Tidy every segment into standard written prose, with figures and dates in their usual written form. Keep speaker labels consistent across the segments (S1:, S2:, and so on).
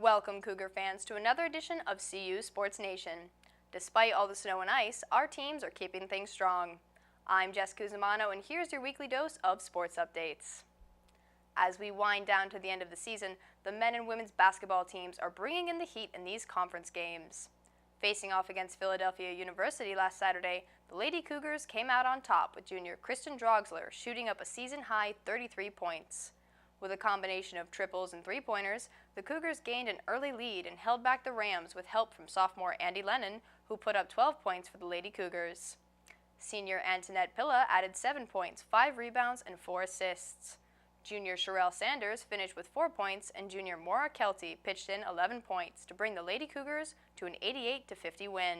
S1: Welcome, Cougar fans, to another edition of CU Sports Nation. Despite all the snow and ice, our teams are keeping things strong. I'm Jess Cusimano, and here's your weekly dose of sports updates. As we wind down to the end of the season, the men and women's basketball teams are bringing in the heat in these conference games. Facing off against Philadelphia University last Saturday, the Lady Cougars came out on top with junior Kristen Drogsler shooting up a season-high 33 points. With a combination of triples and three-pointers, the Cougars gained an early lead and held back the Rams with help from sophomore Andy Lennon, who put up 12 points for the Lady Cougars. Senior Antoinette Pilla added 7 points, 5 rebounds, and 4 assists. Junior Sherelle Sanders finished with 4 points, and junior Maura Kelty pitched in 11 points to bring the Lady Cougars to an 88-50 win.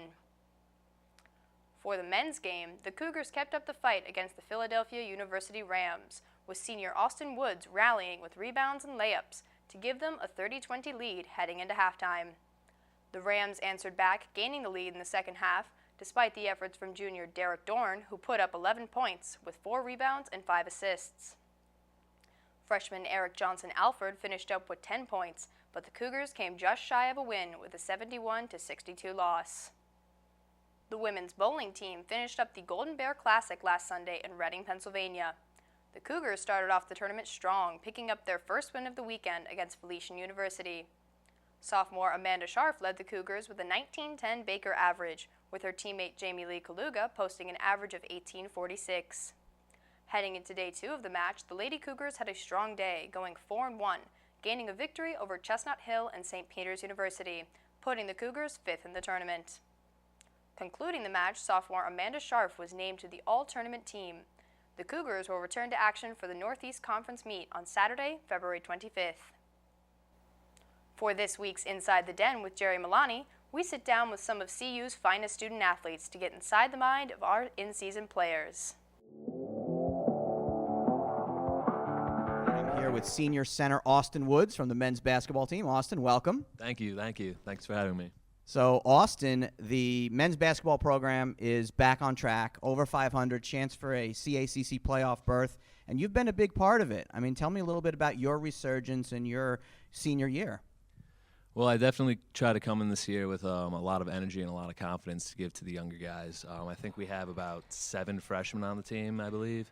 S1: For the men's game, the Cougars kept up the fight against the Philadelphia University Rams, with senior Austin Woods rallying with rebounds and layups to give them a 30-20 lead heading into halftime. The Rams answered back, gaining the lead in the second half, despite the efforts from junior Derek Dorn, who put up 11 points with 4 rebounds and 5 assists. Freshman Eric Johnson-Alford finished up with 10 points, but the Cougars came just shy of a win with a 71-62 loss. The women's bowling team finished up the Golden Bear Classic last Sunday in Reading, Pennsylvania. The Cougars started off the tournament strong, picking up their first win of the weekend against Felician University. Sophomore Amanda Scharf led the Cougars with a 19-10 Baker average, with her teammate Jamie Lee Kaluga posting an average of 18.46. Heading into day 2 of the match, the Lady Cougars had a strong day, going 4-1, gaining a victory over Chestnut Hill and St. Peter's University, putting the Cougars 5th in the tournament. Concluding the match, sophomore Amanda Scharf was named to the all-tournament team. The Cougars will return to action for the Northeast Conference meet on Saturday, February 25th. For this week's Inside the Den with Jerry Milani, we sit down with some of CU's finest student athletes to get inside the mind of our in-season players.
S2: I'm here with senior center Austin Woods from the men's basketball team. Austin, welcome.
S3: Thank you. Thanks for having me.
S2: So, Austin, the men's basketball program is back on track, over 500, chance for a CACC playoff berth, and you've been a big part of it. I mean, tell me a little bit about your resurgence in your senior year.
S3: Well, I definitely try to come in this year with a lot of energy and a lot of confidence to give to the younger guys. I think we have about 7 freshmen on the team, I believe.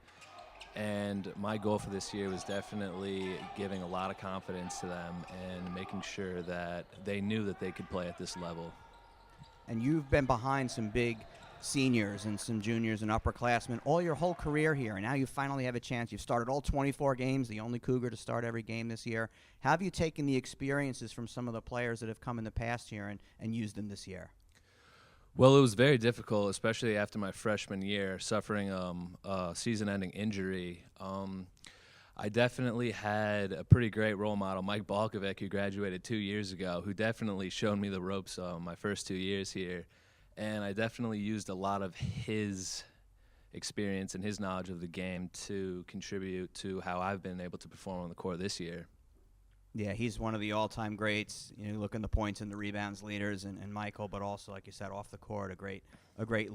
S3: And my goal for this year was definitely giving a lot of confidence to them and making sure that they knew that they could play at this level.
S2: And you've been behind some big seniors and some juniors and upperclassmen all your whole career here, and now you finally have a chance. You've started all 24 games, the only Cougar to start every game this year. How have you taken the experiences from some of the players that have come in the past year and used them this year?
S3: Well, it was very difficult, especially after my freshman year, suffering a season-ending injury. I definitely had a pretty great role model, Mike Balkovic, who graduated 2 years ago, who definitely showed me the ropes my first 2 years here. And I definitely used a lot of his experience and his knowledge of the game to contribute to how I've been able to perform on the court this year.
S2: Yeah, he's one of the all-time greats. You know, you look in the points and the rebounds leaders, and Michael, but also, like you said, off the court, a great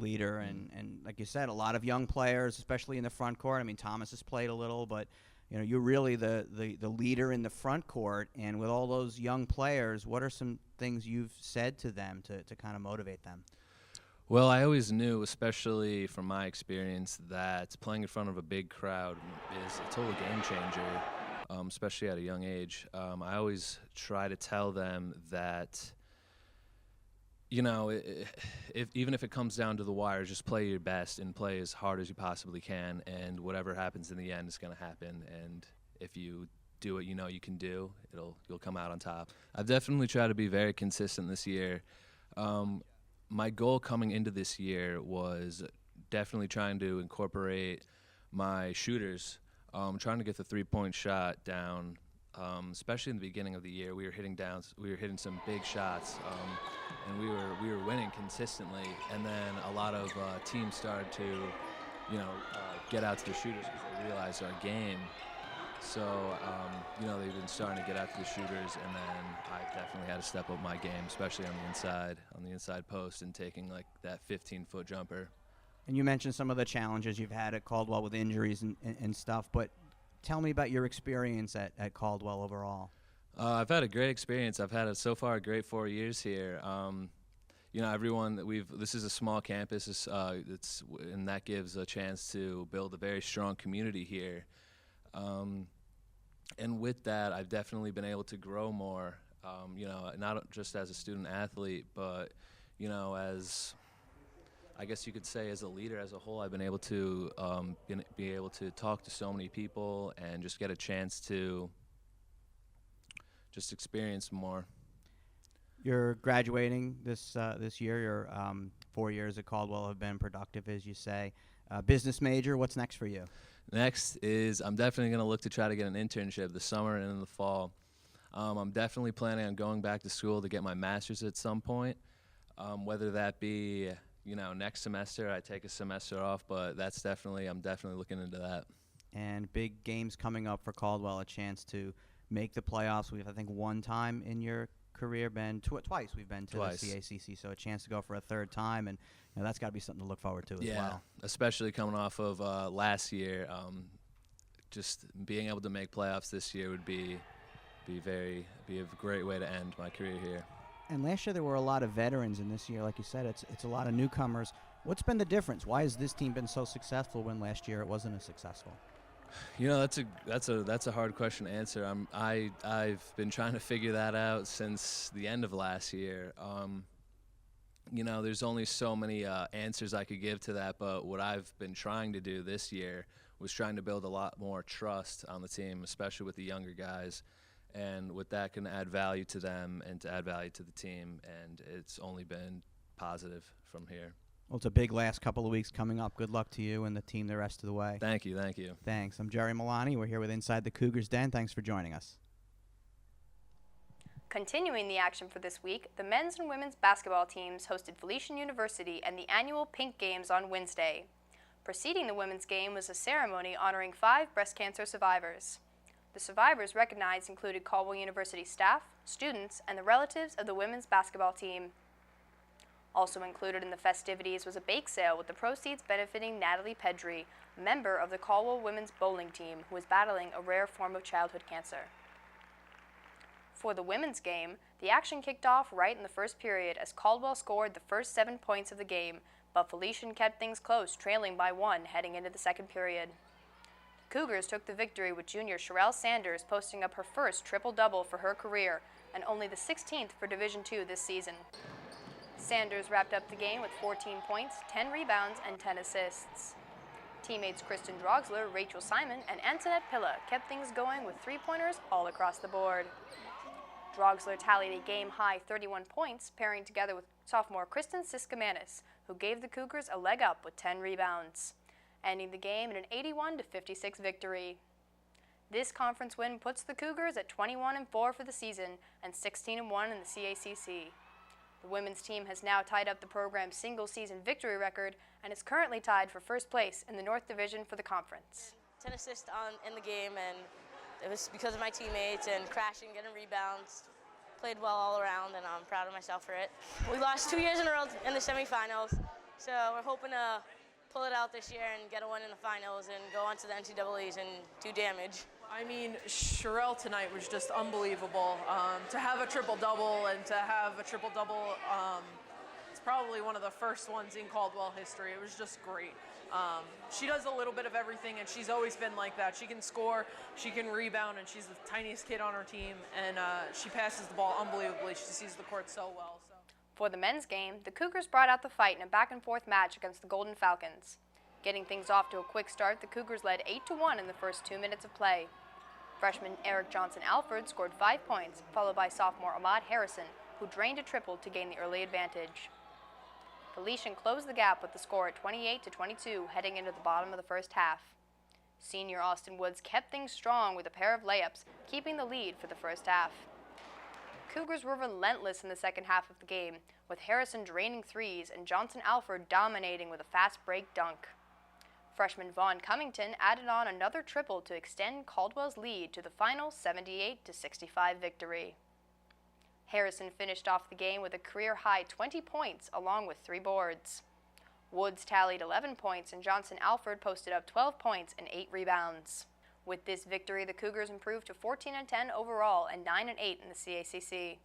S2: leader. And like you said, a lot of young players, especially in the front court. I mean, Thomas has played a little, but you know, you're really the leader in the front court. And with all those young players, what are some things you've said to them to kind of motivate them?
S3: Well, I always knew, especially from my experience, that playing in front of a big crowd is a total game changer. Especially at a young age. I always try to tell them that, you know, even if it comes down to the wire, just play your best and play as hard as you possibly can, and whatever happens in the end is going to happen. And if you do what you know you can do, you'll come out on top. I've definitely tried to be very consistent this year. My goal coming into this year was definitely trying to incorporate my shooters. Trying to get the three-point shot down, especially in the beginning of the year. We were hitting some big shots, and we were winning consistently. And then a lot of teams started to, get out to the shooters because they realized our game. So, they've been starting to get out to the shooters, and then I definitely had to step up my game, especially on the inside post, and taking like that 15-foot jumper.
S2: And you mentioned some of the challenges you've had at Caldwell with injuries and stuff, but tell me about your experience at Caldwell overall.
S3: I've had a great experience. I've had so far a great 4 years here. Everyone that this is a small campus, and that gives a chance to build a very strong community here. And with that, I've definitely been able to grow more, not just as a student athlete, but, as I guess you could say as a leader as a whole. I've been able to be able to talk to so many people and just get a chance to just experience more.
S2: You're graduating this year. Your 4 years at Caldwell have been productive, as you say. Business major. What's next for you?
S3: Next is I'm definitely going to look to try to get an internship this summer and in the fall. I'm definitely planning on going back to school to get my master's at some point, whether that be next semester. I take a semester off, but I'm definitely looking into that.
S2: And big games coming up for Caldwell. A chance to make the playoffs. We've, I think, one time in your career been twice. We've been to the CACC, so a chance to go for a third time, and that's got to be something to look forward to as well.
S3: Especially coming off of last year. Just being able to make playoffs this year would be a great way to end my career here.
S2: And last year there were a lot of veterans, and this year, like you said, it's a lot of newcomers. What's been the difference? Why has this team been so successful when last year it wasn't as successful?
S3: That's a hard question to answer. I've been trying to figure that out since the end of last year. There's only so many answers I could give to that, but what I've been trying to do this year was trying to build a lot more trust on the team, especially with the younger guys, and with that can add value to them and to add value to the team, and it's only been positive from here.
S2: Well, it's a big last couple of weeks coming up. Good luck to you and the team the rest of the way.
S3: Thank you.
S2: Thanks. I'm Jerry Milani. We're here with Inside the Cougars Den. Thanks for joining us.
S1: Continuing the action for this week, the men's and women's basketball teams hosted Felician University and the annual Pink Games on Wednesday. Preceding the women's game was a ceremony honoring 5 breast cancer survivors. The survivors recognized included Caldwell University staff, students, and the relatives of the women's basketball team. Also included in the festivities was a bake sale with the proceeds benefiting Natalie Pedri, member of the Caldwell women's bowling team who is battling a rare form of childhood cancer. For the women's game, the action kicked off right in the first period as Caldwell scored the first 7 points of the game, but Felician kept things close, trailing by 1 heading into the second period. The Cougars took the victory with junior Sherelle Sanders posting up her first triple-double for her career and only the 16th for Division II this season. Sanders wrapped up the game with 14 points, 10 rebounds, and 10 assists. Teammates Kristen Drogsler, Rachel Simon, and Antoinette Pilla kept things going with 3-pointers all across the board. Drogsler tallied a game-high 31 points, pairing together with sophomore Kristen Siskamanis, who gave the Cougars a leg up with 10 rebounds, ending the game in an 81-56 victory. This conference win puts the Cougars at 21-4 for the season and 16-1 in the CACC. The women's team has now tied up the program's single-season victory record and is currently tied for first place in the North Division for the conference.
S4: 10 assists in the game, and it was because of my teammates and crashing, getting rebounds. Played well all around, and I'm proud of myself for it. We lost 2 years in a row in the semifinals, so we're hoping to pull it out this year and get a win in the finals and go on to the NCAAs and do damage.
S5: I mean, Sherelle tonight was just unbelievable. To have a triple-double and to have a triple-double, it's probably one of the first ones in Caldwell history. It was just great. She does a little bit of everything, and she's always been like that. She can score, she can rebound, and she's the tiniest kid on her team, and she passes the ball unbelievably. She sees the court so well.
S1: For the men's game, the Cougars brought out the fight in a back-and-forth match against the Golden Falcons. Getting things off to a quick start, the Cougars led 8-1 in the first 2 minutes of play. Freshman Eric Johnson-Alford scored 5 points, followed by sophomore Ahmad Harrison, who drained a triple to gain the early advantage. Felician closed the gap with the score at 28-22 heading into the bottom of the first half. Senior Austin Woods kept things strong with a pair of layups, keeping the lead for the first half. Cougars were relentless in the second half of the game, with Harrison draining threes and Johnson-Alford dominating with a fast break dunk. Freshman Vaughn Cummington added on another triple to extend Caldwell's lead to the final 78-65 victory. Harrison finished off the game with a career-high 20 points along with 3 boards. Woods tallied 11 points and Johnson-Alford posted up 12 points and 8 rebounds. With this victory, the Cougars improved to 14-10 overall and 9-8 in the CACC.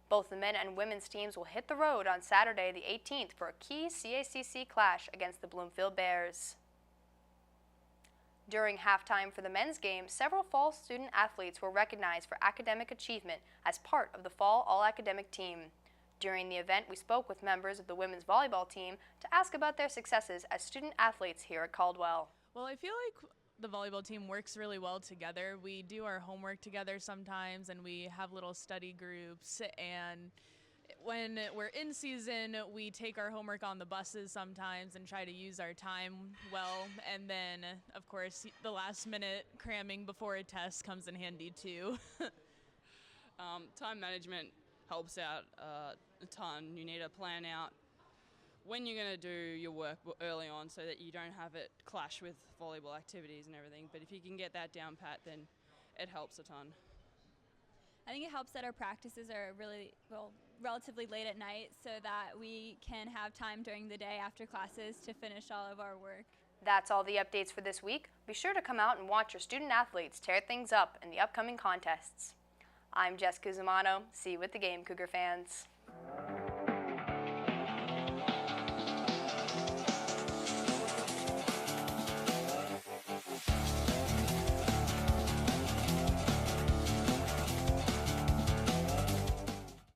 S1: Both the men and women's teams will hit the road on Saturday the 18th for a key CACC clash against the Bloomfield Bears. During halftime for the men's game, several fall student athletes were recognized for academic achievement as part of the fall all-academic team. During the event, we spoke with members of the women's volleyball team to ask about their successes as student athletes here at Caldwell.
S6: Well, I feel like the volleyball team works really well together. We do our homework together sometimes, and we have little study groups, and when we're in season, we take our homework on the buses sometimes and try to use our time well. And then, of course, the last minute cramming before a test comes in handy too.
S7: Time management helps out a ton. You need to plan out when you're going to do your work early on so that you don't have it clash with volleyball activities and everything. But if you can get that down pat, then it helps a ton.
S8: I think it helps that our practices are relatively late at night so that we can have time during the day after classes to finish all of our work.
S1: That's all the updates for this week. Be sure to come out and watch your student athletes tear things up in the upcoming contests. I'm Jess Cusimano. See you at the game, Cougar fans.